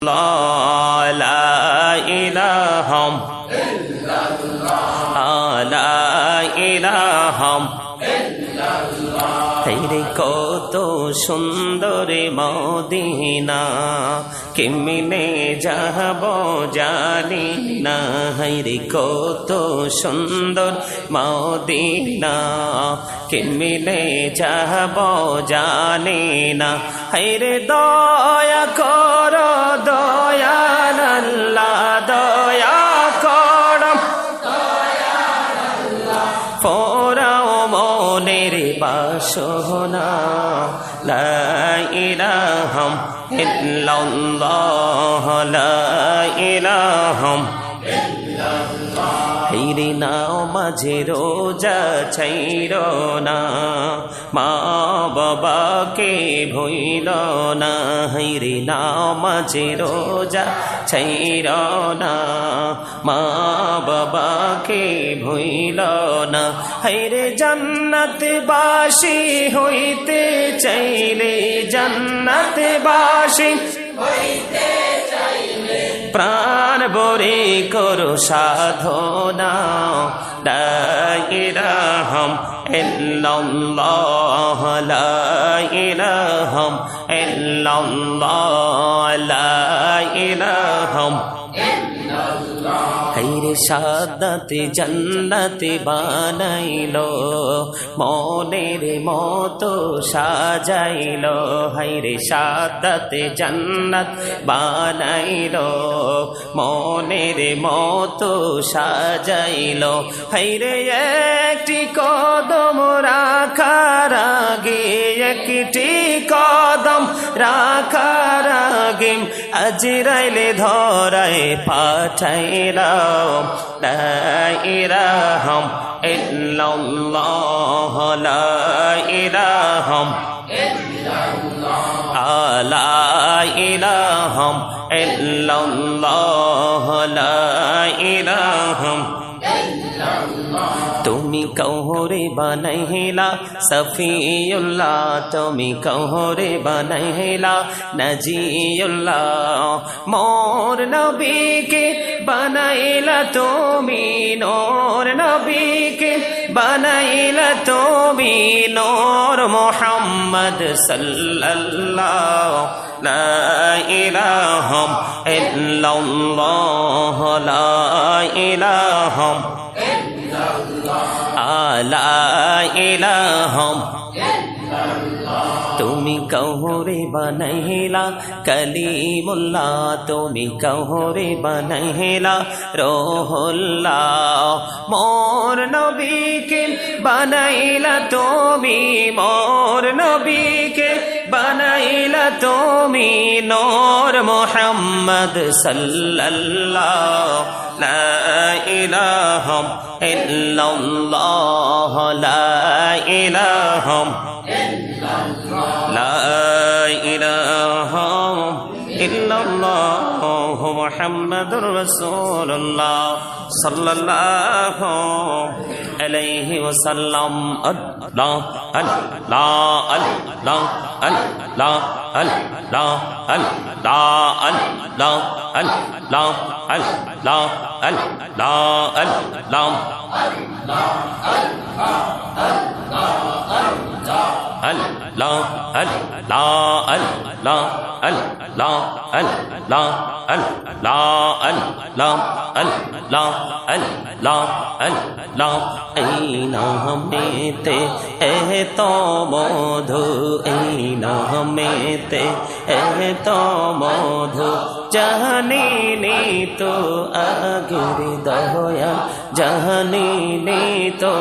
লা ইলাহা লা ইলাহা তেরে কত সুন্দর মদিনা কেমনে যাব জানি না রে কত সুন্দর মদিনা কেমনে যাব জানি না রে দয়া কর দয়াল আল্লাহ দয়া কর পোড়াও মনের বাসনা লা ইলাহা ইল্লাল্লাহ লা ইলাহা হেরে নাও মাঝে রোজা ছাইর না মা বাবাকে ভইল না হেরে নাও মাঝে রোজা ছাইর না মা বাবাকে ভইল না হেরে জান্নাত বাসী হইতে চাইলে জান্নাত বাসী হইতে চাইলে প্রাণ ভরে করো সাধনা লা ইলাহা ইল্লাল্লাহ লা ইলাহা ইল্লাল্লাহ লা ইলাহা হাইরে সাদাতে জান্নাতে বানাইলো মনের মতো সাজাইলো হাইরে সাদাতে জান্নাত বানাইলো মনের মতো সাজাইলো হাইরে একটি কদম রাখার আগে একটি কদম রাখার আগে আজরাইলে ধরায় পাঠাইলাম লা ইলাহা ইল্লাল্লাহ লা ইলাহা লা ইলাহা ইল্লাল্লাহ লা ইলাহা তুমি কহরে বানাইলা সফিউল্লাহ তুমি কহরে বানাইলা নজিউল্লাহ মোর নবীকে বানাইলা তুমি নূর নবীকে বানাইলা তুমি নূর মুহাম্মদ সাল্লাল্লাহ লা ইলাহা ইল্লাল্লাহ লা ইলাহা লা ইলাহা তুমি কহরে বানাইলা কলিমুল্লাহ তুমি কহরে বানাইলা রুহুল্লাহ মোর নবীকে বানাইলা তুমি মোর নবীকে বানাইলা তুমি নূর মুহাম্মদ সাল্লাল্লাহ লা ইলাহা ইল্লাল্লাহ লা ইলাহা লা ইলাহা ইল্লাল্লাহ মুহাম্মাদুর রাসূলুল্লাহ সাল্লাল্লাহু আলাইহি ওয়াসাল্লাম আল্লাহ আল্লাহ আল্লাহ আল্লাহ আল্লাহ আল্লাহ আল্লাহ আল্লাহ আল্লাহ আল্লাহ আল্লাহ Allah Allah Allah Allah Allah Allah Allah Allah Allah Allah এই নামেতে এত মধু এই নামেতে এত মধু জানিনি তো আগের দয়া জানিনি তো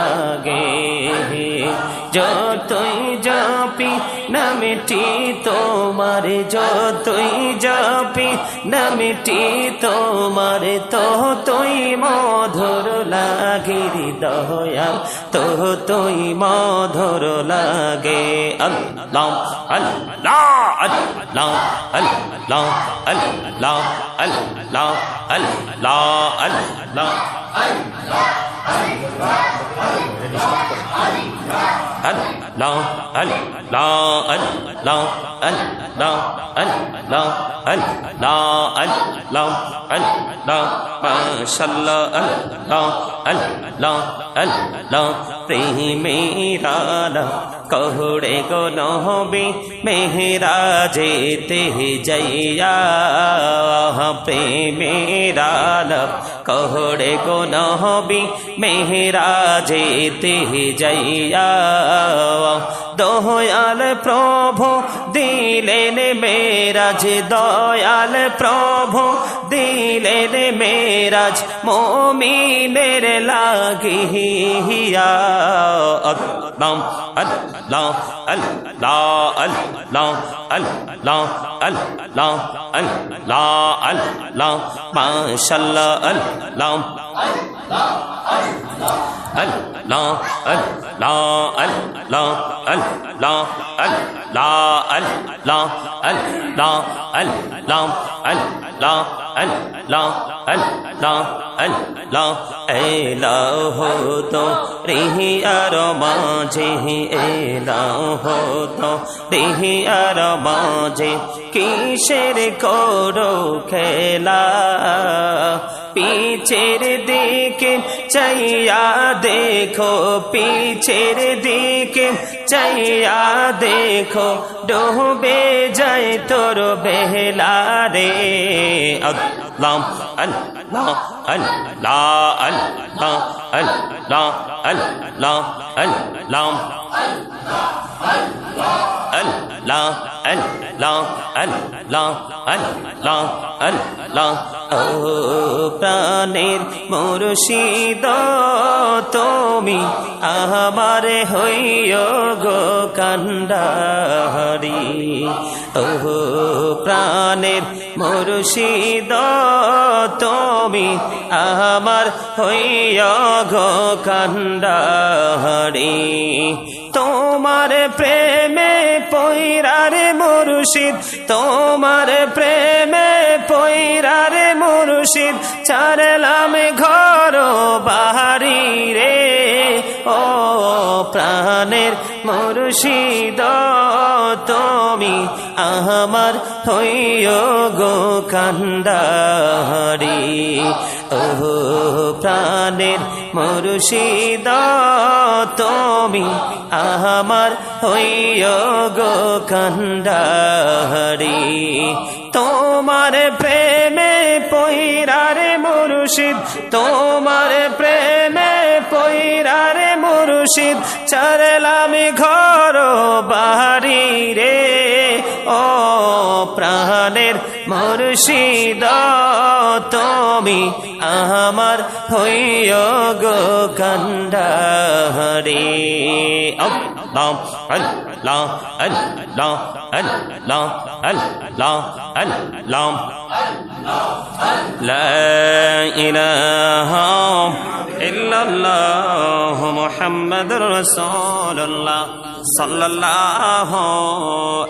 আগে যতই জপি নামটি তোমার যতই জপি নামটি তোমার ততই মধুর লাগে দয়া ততই মধুর লাগে আল্লাহ আল্লাহ আল্লাহ আল্লাহ আল্লাহ আল্লাহ আল্লাহ আল্লাহ আল্লাহ আল্লাহ আল্লাহ আল্লাহ আল্লাহ আল্লাহ আল্লাহ আল্লাহ মাশাআল্লাহ আল্লাহ আল্লাহ আল্লাহ প্রেমেরা কহুড়ে গো নহবি মেহরাজেতে যাইয়া প্রেমেরা কহুড়ে গো নহবি মেহরাজেতে যাইয়া দয়াল প্রভু দিলেন মেরাজ দয়াল প্রভু দিলেন মেরাজ মুমিনের লাগিয়া আল্লাহ আল্লাহ আল্লাহ আল্লাহ আল্লাহ আল্লাহ আল্লাহ আল্লাহ মাশাআল্লাহ আল্লাহ আল্লাহ আল্লাহ আল্লাহ আল্লাহ আল্লাহ আল্লাহ আল্লাহ আল্লাহ আল্লাহ আল্লাহ আল্লাহ আল্লাহ এলাহ তো রিহিয়ার মাঝে এলাহ তো রিহিয়ার মাঝে কিসের করো খেলা পীছের দিকে চাইয়া দেখো পীছের দিকে চাইয়া দেখো ডুবে যায় তোর বেলা রে আল্লাহ আল্লাহ আল্লাহ আল্লাহ আল্লাহ আল্লাহ আল্লাহ আল্লাহ আল্লাহ আল্লাহ আল্লাহ আল্লাহ ও প্রাণের মুর্শিদ তুমি আমার হইও গো কান্ডারি ও প্রাণের মুর্শিদ তুমি আমার হইও গো কান্ডারি তোমার প্রেমে পয়রারে মুর্শিদ তোমার প্রেমে পয়রারে মুর্শিদ ছাড়লাম ঘর বাহারি রে ও প্রাণের মুর্শিদ তুমি আমার হইও গো কান্ডারি ও প্রাণের মুর্শিদ তুমি আমার হইও গো কান্ডারি তোমার প্রেমে পয়রারে মুর্শিদ তোমার প্রেমে পয়রারে মুর্শিদ ছাড়লাম ঘর বাড়ি রে ও প্রাণের মুর্শিদ তুমি আমার হইও গো কান্ডারি আল্লাহ আল্লাহ আল্লাহ আল্লাহ আল্লাহ আল্লাহ লা ইলাহা ইল্লাল্লাহ মুহাম্মাদুর রাসূলুল্লাহ সাল্লাল্লাহু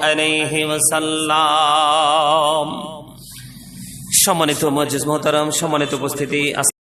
আলাইহি ওয়াসাল্লাম। সম্মানিত মুআজ্জিজ মুহতারাম, সম্মানিত উপস্থিতি।